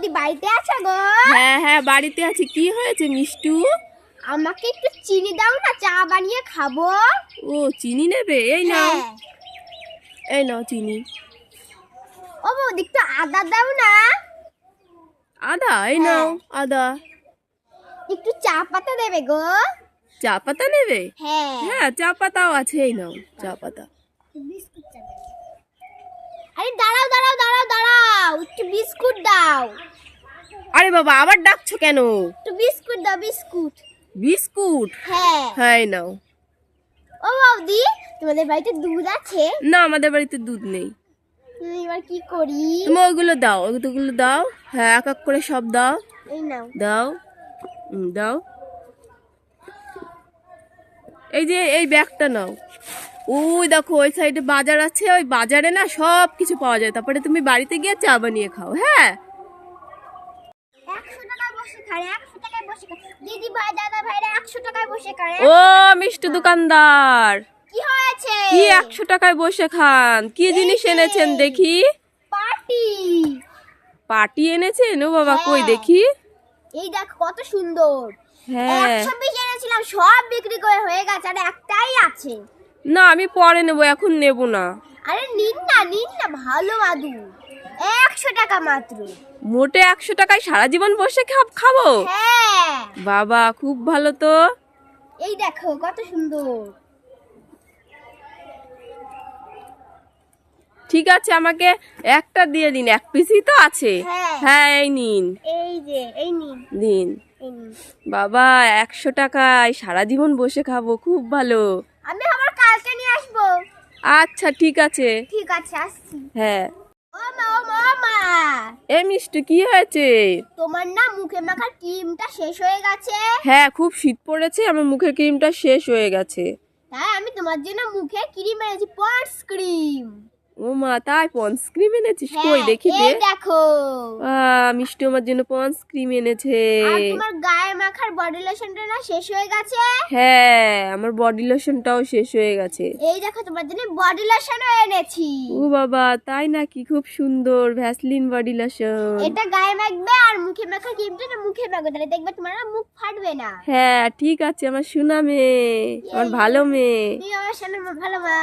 বৌদি বাড়িতে আছো গো? হ্যাঁ হ্যাঁ বাড়িতে আছি। কি হয়েছে মিষ্টু? আমাকে একটু চিনি দাও না, চা বানিয়ে খাবো। ও চিনি নেবে? এই নাও, হ্যাঁ। এই নাও চিনি। ও বৌদি একটু আদা দাও না। আদা? এই নাও আদা। একটু চা পাতা দেবে গো? চা পাতা নেবে? হ্যাঁ। হ্যাঁ চা পাতাও আছে, এই নাও চা পাতা। বিস্কুট চা দাও। আরে দাঁড়াও দাঁড়াও দাঁড়াও দাঁড়াও, একটু বিস্কুট দাও। আরে বাবা আবার ডাকছো কেন? একটু বিস্কুট দাও, বিস্কুট। বিস্কুট? হ্যাঁ। হ্যাঁ এই নাও। ও বৌদি তোমাদের বাড়িতে দুধ আছে? না আমাদের বাড়িতে দুধ নেই। এবার কি করি? তুমি ওইগুলো দাও, ওইগুলো দাও। হ্যাঁ এক এক করে সব দাও। এই নাও। দাও দাও। এই যে এই ব্যাগটা নাও। ওই দেখো ওই সাইডে বাজার আছে, ওই বাজারে না সব কিছু পাওয়া যায়। তারপরে তুমি বাড়িতে গিয়ে চা বানিয়ে খাও। হ্যাঁ 100 টাকায় বসে খায়, 100 টাকায় বসে খায়। দিদি ভাই দাদা ভাইরা 100 টাকায় বসে খায়। ও মিষ্টি দোকানদার, কি হয়েছে? কি 100 টাকায় বসে খান? কি জিনিস এনেছেন দেখি? পার্টি। পার্টি এনেছেন? ও বাবা কই হ্যাঁ। দেখি। এই দেখো কত সুন্দর। হ্যাঁ 120 এনেছিলাম, সব বিক্রি করে হয়ে গেছে, আর একটাই আছে। না আমি পরে নেবো, এখন নেব না। আরে নিন না ভালো মাদু। 100 টাকা মাত্র। মোটে 100 টাকায় সারা জীবন বসে খাবো? হ্যাঁ। বাবা খুব ভালো তো। এই দেখো কত সুন্দর। ঠিক আছে আমাকে একটা দিয়ে দিন, এক পিসই তো আছে। হ্যাঁ। হ্যাঁ এই নিন। এই যে এই নিন। দিন। এই নিন। বাবা 100 টাকায় সারা জীবন বসে খাবো, খুব ভালো। আমি আবার কালকে নিয়ে আসবো। আচ্ছা ঠিক আছে। ঠিক আছে আসছি। হ্যাঁ ও মা। এ মিষ্টি কি হয়েছে? তোমার না মুখে মাখার ক্রিমটা শেষ হয়ে গেছে। হ্যাঁ খুব শীত পড়েছে, আমার মুখের ক্রিমটা শেষ হয়ে গেছে। তাই আমি তোমার জন্য মুখে ক্রিম এনেছি, পন্ডস ক্রিম। ও মা তাই পন্স ক্রিম এনেছিস? কই দেখি দে। এই দেখো। মিষ্টি আমার জন্য পন্স ক্রিম এনেছে। আর তোমার গায়ে মাখার বডি লোশনটা না শেষ হয়ে গেছে। হ্যাঁ আমার বডি লোশনটাও শেষ হয়ে গেছে। এই দেখো তোমার জন্য বডি লোশনও এনেছি। ও বাবা তাই নাকি? খুব সুন্দর ভ্যাসলিন বডি লোশন। এটা গায়ে মাখবে আর মুখে মাখা ক্রিমটা না মুখে মাখবে, তাহলে দেখবে তোমার না মুখ ফাটবে না। হ্যাঁ ঠিক আছে, আমার সোনা মেয়ে, আমার ভালো মেয়ে। তুই আমার সামনে ভালো মা।